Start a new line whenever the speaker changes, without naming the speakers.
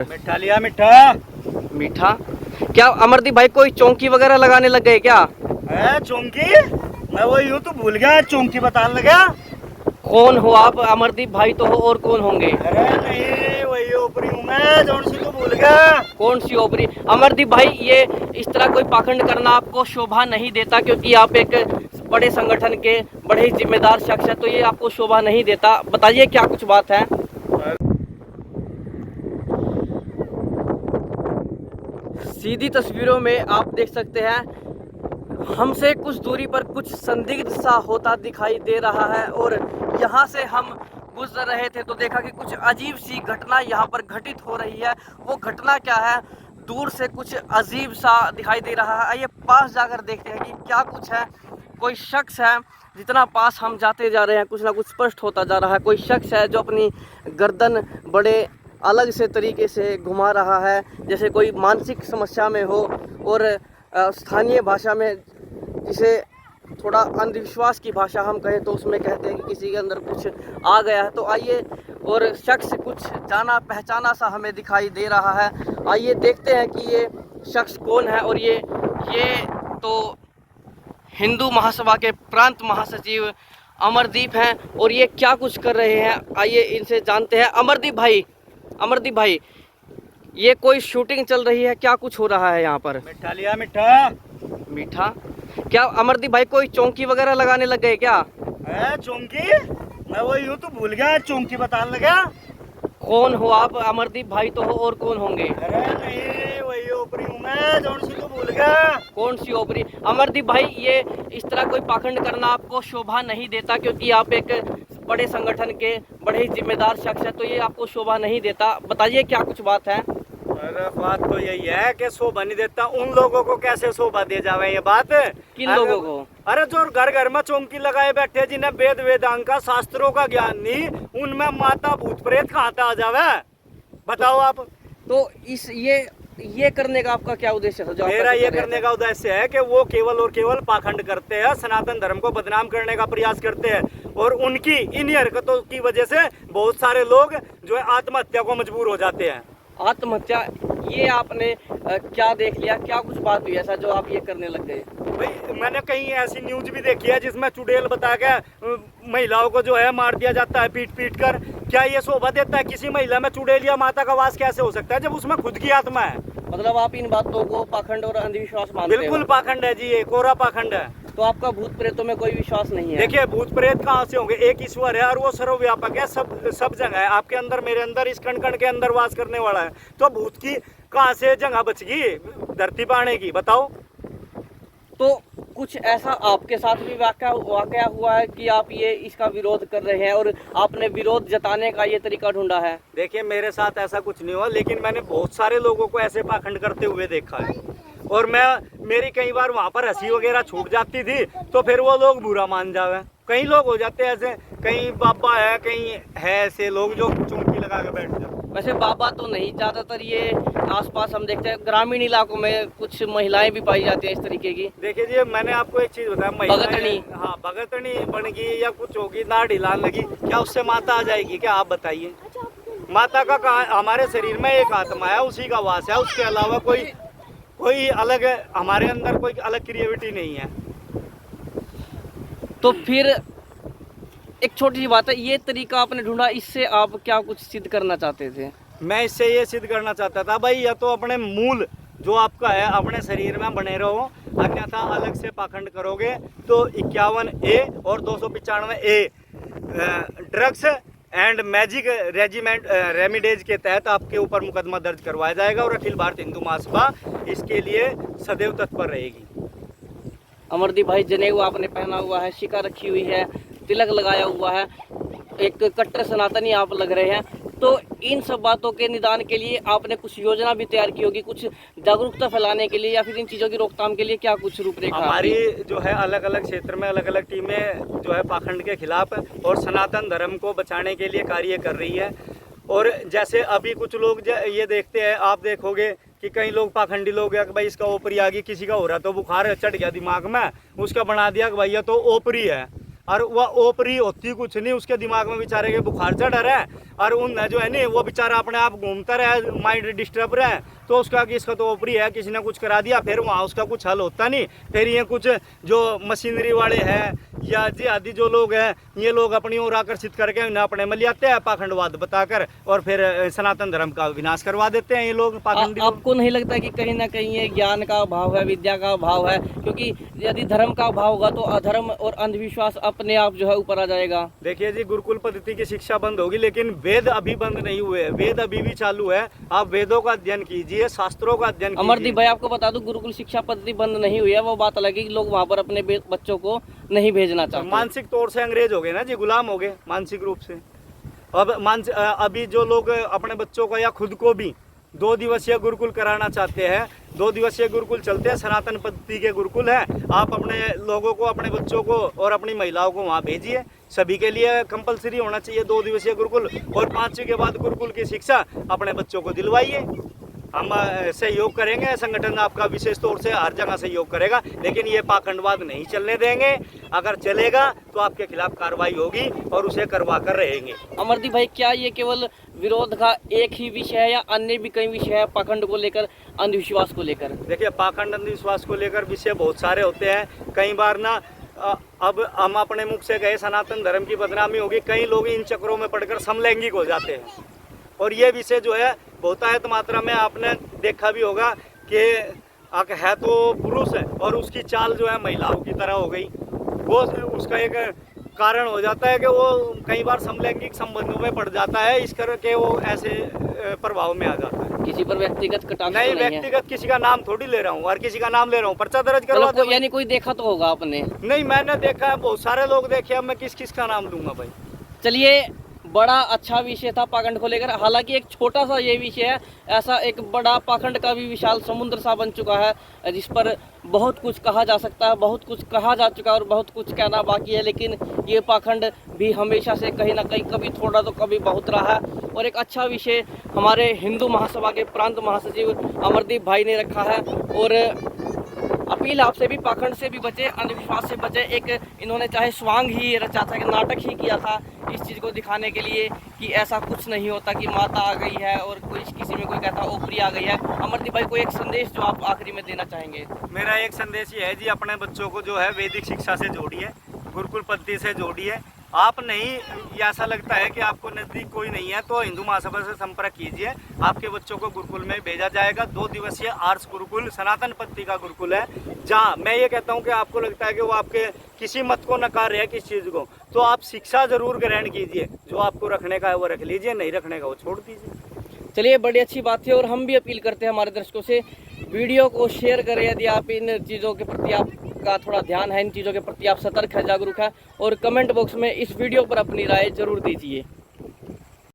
मिठा लिया मिठा।
मीठा? क्या अमरदीप भाई कोई चौकी वगैरह लगाने लग गए क्या?
है चौंकी? मैं वो यूं तो भूल गया, चौंकी बताने लगा।
कौन हो आप? अमरदीप भाई तो हो, और कौन होंगे?
अरे नहीं, वही ऊपरी हूँ मैं, जौन सी तो भूल गया।
कौन सी ओपरी? अमरदीप भाई, ये इस तरह कोई पाखंड करना आपको शोभा नहीं देता, क्योंकि आप एक बड़े संगठन के बड़े ही जिम्मेदार शख्स है, तो ये आपको शोभा नहीं देता। बताइए क्या कुछ बात है। सीधी तस्वीरों में आप देख सकते हैं, हमसे कुछ दूरी पर कुछ संदिग्ध सा होता दिखाई दे रहा है, और यहाँ से हम गुजर रहे थे तो देखा कि कुछ अजीब सी घटना यहाँ पर घटित हो रही है। वो घटना क्या है? दूर से कुछ अजीब सा दिखाई दे रहा है। आइए पास जाकर देखते हैं कि क्या कुछ है। कोई शख्स है, जितना पास हम जाते जा रहे हैं कुछ ना कुछ स्पष्ट होता जा रहा है। कोई शख्स है जो अपनी गर्दन बड़े अलग से तरीके से घुमा रहा है, जैसे कोई मानसिक समस्या में हो, और स्थानीय भाषा में जिसे थोड़ा अंधविश्वास की भाषा हम कहें तो उसमें कहते हैं कि किसी के अंदर कुछ आ गया है। तो आइए, और शख्स कुछ जाना पहचाना सा हमें दिखाई दे रहा है। आइए देखते हैं कि ये शख्स कौन है। और ये तो हिंदू महासभा के प्रांत महासचिव अमरदीप हैं, और ये क्या कुछ कर रहे हैं आइए इनसे जानते हैं। अमरदीप भाई, ये कोई शूटिंग चल रही है, क्या कुछ हो रहा है यहाँ पर?
मिठा लिया मिठा।
मीठा? क्या अमरदीप भाई कोई चौकी वगैरह लगाने लग गए क्या?
है चौंकी? मैं वो यूं तो भूल गया, चौंकी बताने लगा।
कौन हो आप? अमरदीप भाई तो हो, और कौन होंगे?
अरे नहीं, वही ऊपरी हूँ मैं, जौन सी तो भूल गया।
कौन सी ओपरी? अमरदीप भाई, ये इस तरह कोई पाखंड करना आपको शोभा नहीं देता, क्योंकि आप एक बड़े संगठन के बड़े ही जिम्मेदार शख्स है, तो ये आपको शोभा नहीं देता। बताइए क्या कुछ बात है।
अरे बात तो यही है कि शोभा नहीं देता। उन लोगों को कैसे शोभा दे जावे ये बात?
किन लोगों को?
अरे जो घर घर में चौंकी लगाए बैठे, जिन्हें वेद वेदांग का शास्त्रों का ज्ञान नहीं, उनमें माता भूत प्रेत कहाँ आ जावे? बताओ आप।
तो इस ये करने का आपका क्या उद्देश्य था? जो
मेरा ये करने का उद्देश्य है कि वो केवल और केवल पाखंड करते हैं, सनातन धर्म को बदनाम करने का प्रयास करते हैं, और उनकी इन्हीं हरकतों की वजह से बहुत सारे लोग जो है आत्महत्या को मजबूर हो जाते हैं।
आत्महत्या? ये आपने क्या देख लिया? क्या कुछ बात हुई ऐसा जो आप ये करने लग गए?
भाई मैंने कहीं ऐसी न्यूज भी देखी है जिसमें चुड़ैल बता के महिलाओं को जो है मार दिया जाता है पीट पीट कर। क्या ये शोभा देता है? किसी महिला में चुड़ैल या माता का वास कैसे हो सकता है जब उसमें खुद की आत्मा है?
मतलब आप इन बातों को पाखंड और अंधविश्वास मानते हो?
बिल्कुल पाखंड है जी, ये कोरा पाखंड है।
तो आपका भूत प्रेतों में कोई विश्वास नहीं है?
देखिए, भूत प्रेत कहाँ से होंगे? एक ईश्वर है और वो सर्वव्यापक है, सब जगह है। आपके अंदर, मेरे अंदर, इस कण कण के अंदर वास करने वाला है। तो भूत की कहाँ से जगह बचगी धरती पर आने की? बताओ।
तो कुछ ऐसा आपके साथ भी वाकया हुआ है कि आप ये इसका विरोध कर रहे हैं, और आपने विरोध जताने का ये तरीका ढूंढा है?
देखिए, मेरे साथ ऐसा कुछ नहीं हुआ, लेकिन मैंने बहुत सारे लोगों को ऐसे पाखंड करते हुए देखा है, और मेरी कई बार वहाँ पर हंसी वगैरह छूट जाती थी, तो फिर वो लोग बुरा मान जावे। कई लोग हो जाते हैं ऐसे, कहीं बाबा है, कहीं है ऐसे लोग जो चुमकी लगा के बैठ जाते।
वैसे बाबा तो नहीं, ज़्यादातर ये आसपास हम देखते हैं ग्रामीण इलाकों में कुछ महिलाएं भी पाई जाती हैं इस तरीके की।
देखिए जी, मैंने आपको एक चीज बताया,
भगतनी।
हाँ, भगतनी बन गई या कुछ होगी, ना ढिलान लगी, क्या उससे माता आ जाएगी क्या? आप बताइए। माता का कहा, हमारे शरीर में एक आत्मा है, उसी का वास है, उसके अलावा कोई अलग हमारे अंदर कोई अलग क्रिएटिविटी नहीं है।
तो फिर एक छोटी सी बात है, ये तरीका आपने ढूंढा, इससे आप क्या कुछ सिद्ध करना चाहते थे?
मैं इससे ये सिद्ध करना चाहता था भाई, या तो अपने मूल जो आपका है अपने शरीर में बने रहो, अन्यथा अलग से पाखंड करोगे तो 51A और 295A drugs and magic regiment remedies के तहत आपके ऊपर मुकदमा दर्ज करवाया जाएगा, और अखिल भारतीय हिंदू महासभा इसके लिए सदैव तत्पर रहेगी।
अमरदीप भाई, जनेऊ आपने पहना हुआ है, शिका रखी हुई है, तिलक लगाया हुआ है, एक कट्टर सनातनी आप लग रहे हैं, तो इन सब बातों के निदान के लिए आपने कुछ योजना भी तैयार की होगी, कुछ जागरूकता फैलाने के लिए, या फिर इन चीज़ों की रोकथाम के लिए क्या कुछ रूपरेखा?
हमारी जो है अलग अलग क्षेत्र में अलग अलग टीमें जो है पाखंड के खिलाफ और सनातन धर्म को बचाने के लिए कार्य कर रही है। और जैसे अभी कुछ लोग ये देखते हैं, आप देखोगे कि कई लोग पाखंडी लोग हैं कि भाई इसका ओपरी आ गई, किसी का हो रहा तो बुखार चढ़ गया दिमाग में, उसका बना दिया कि भाई ये तो ओपरी है। और वह ओपरी होती कुछ नहीं, उसके दिमाग में बेचारे के बुखार चढ़ रहा है और उन जो है नहीं वो बेचारा अपने आप घूमता रहे, माइंड डिस्टर्ब रहा है, तो उसका कि इसका तो ओपरी है, किसी ने कुछ करा दिया, फिर वहाँ उसका कुछ हल होता नहीं। फिर ये कुछ जो मशीनरी वाले हैं या जिहादी जो लोग हैं, ये लोग अपनी ओर आकर्षित करके इन्हें अपने में ले आते हैं पाखंडवाद बताकर, और फिर सनातन धर्म का विनाश करवा देते हैं ये लोग पाखंडी।
आपको नहीं लगता कि कहीं ना कहीं ये ज्ञान का अभाव है, विद्या का अभाव है? क्योंकि यदि धर्म का अभाव होगा तो अधर्म और अंधविश्वास अपने आप जो है ऊपर आ जाएगा।
देखिए जी, गुरुकुल पद्धति की शिक्षा बंद होगी, लेकिन वेद अभी बंद नहीं हुए, वेद अभी भी चालू है। आप वेदों का अध्ययन कीजिए, शास्त्रों का अध्ययन कीजिए।
अमरदीप भाई, आपको बता दूं, गुरुकुल शिक्षा पद्धति बंद नहीं हुई है, वो बात अलग है कि लोग वहाँ पर अपने बच्चों को नहीं भेजना चाहते।
मानसिक तौर से अंग्रेज हो गए ना जी, गुलाम हो गए मानसिक रूप से। अब अभी जो लोग अपने बच्चों को या खुद को भी 2 दिवसीय गुरुकुल कराना चाहते हैं, 2 दिवसीय गुरुकुल चलते हैं, सनातन पद्धति के गुरुकुल है। आप अपने लोगों को, अपने बच्चों को और अपनी महिलाओं को वहाँ भेजिए। सभी के लिए कंपलसरी होना चाहिए 2 दिवसीय गुरुकुल, और 5वीं के बाद गुरुकुल की शिक्षा अपने बच्चों को दिलवाइए। हम सहयोग करेंगे, संगठन आपका विशेष तौर से हर जगह सहयोग करेगा, लेकिन ये पाखंडवाद नहीं चलने देंगे। अगर चलेगा तो आपके खिलाफ कार्रवाई होगी और उसे करवा कर रहेंगे।
अमरदीप भाई, क्या ये केवल विरोध का एक ही विषय है या अन्य भी कई विषय है पाखंड को लेकर, अंधविश्वास को लेकर?
देखिए, पाखंड अंधविश्वास को लेकर विषय बहुत सारे होते हैं। कई बार ना अब हम अपने मुख से कहे सनातन धर्म की बदनामी होगी, कई लोग इन चक्रों में पड़कर समलैंगिक हो जाते हैं, और ये विषय जो है बहुतायत मात्रा में आपने देखा भी होगा कि है तो पुरुष है और उसकी चाल जो है महिलाओं की तरह हो गई। वो उसका एक कारण हो जाता है कि वो कई बार समलैंगिक संबंधों में पड़ जाता है, इस करके वो ऐसे प्रभाव में आ जाता है।
किसी पर व्यक्तिगत कटाक्ष
नहीं,
तो नहीं
व्यक्तिगत किसी का नाम थोड़ी ले रहा हूँ, और किसी का नाम ले रहा हूँ, पर्चा दर्ज करवा दो।
यानी कोई देखा तो होगा आपने?
नहीं, मैंने देखा है, बहुत सारे लोग देखे, अब मैं किस का नाम दूंगा भाई।
चलिए, बड़ा अच्छा विषय था पाखंड को लेकर। हालांकि एक छोटा सा ये विषय है, ऐसा एक बड़ा पाखंड का भी विशाल समुद्र सा बन चुका है, जिस पर बहुत कुछ कहा जा सकता है, बहुत कुछ कहा जा चुका है और बहुत कुछ कहना बाकी है। लेकिन ये पाखंड भी हमेशा से कहीं ना कहीं कभी थोड़ा तो कभी बहुत रहा है, और एक अच्छा विषय हमारे हिंदू महासभा के प्रांत महासचिव अमरदीप भाई ने रखा है। और अपील आपसे भी, पाखंड से भी बचे, अंधविश्वास से बचे। एक इन्होंने चाहे स्वांग ही रचा था, कि नाटक ही किया था इस चीज़ को दिखाने के लिए कि ऐसा कुछ नहीं होता कि माता आ गई है और कोई किसी में कोई कहता ओपरी आ गई है। अमरदीप भाई, कोई एक संदेश जो आप आखिरी में देना चाहेंगे?
मेरा एक संदेश ये है जी, अपने बच्चों को जो है वैदिक शिक्षा से जोड़िए, गुरुकुल पद्धति से जोड़िए। आप नहीं, ऐसा लगता है कि आपको नज़दीक कोई नहीं है तो हिंदू महासभा से संपर्क कीजिए, आपके बच्चों को गुरुकुल में भेजा जाएगा। 2 दिवसीय आर्ट्स गुरुकुल सनातन पद्धति का गुरुकुल है, जहाँ मैं ये कहता हूँ कि आपको लगता है कि वो आपके किसी मत को नकार रहे है, किस चीज़ को, तो आप शिक्षा जरूर ग्रहण कीजिए। जो आपको रखने का है वो रख लीजिए, नहीं रखने का वो छोड़ दीजिए।
चलिए, बड़ी अच्छी बात है, और हम भी अपील करते हैं हमारे दर्शकों से, वीडियो को शेयर करें यदि आप इन चीज़ों के प्रति आपका थोड़ा ध्यान है, इन चीज़ों के प्रति आप सतर्क है, जागरूक है, और कमेंट बॉक्स में इस वीडियो पर अपनी राय जरूर दीजिए।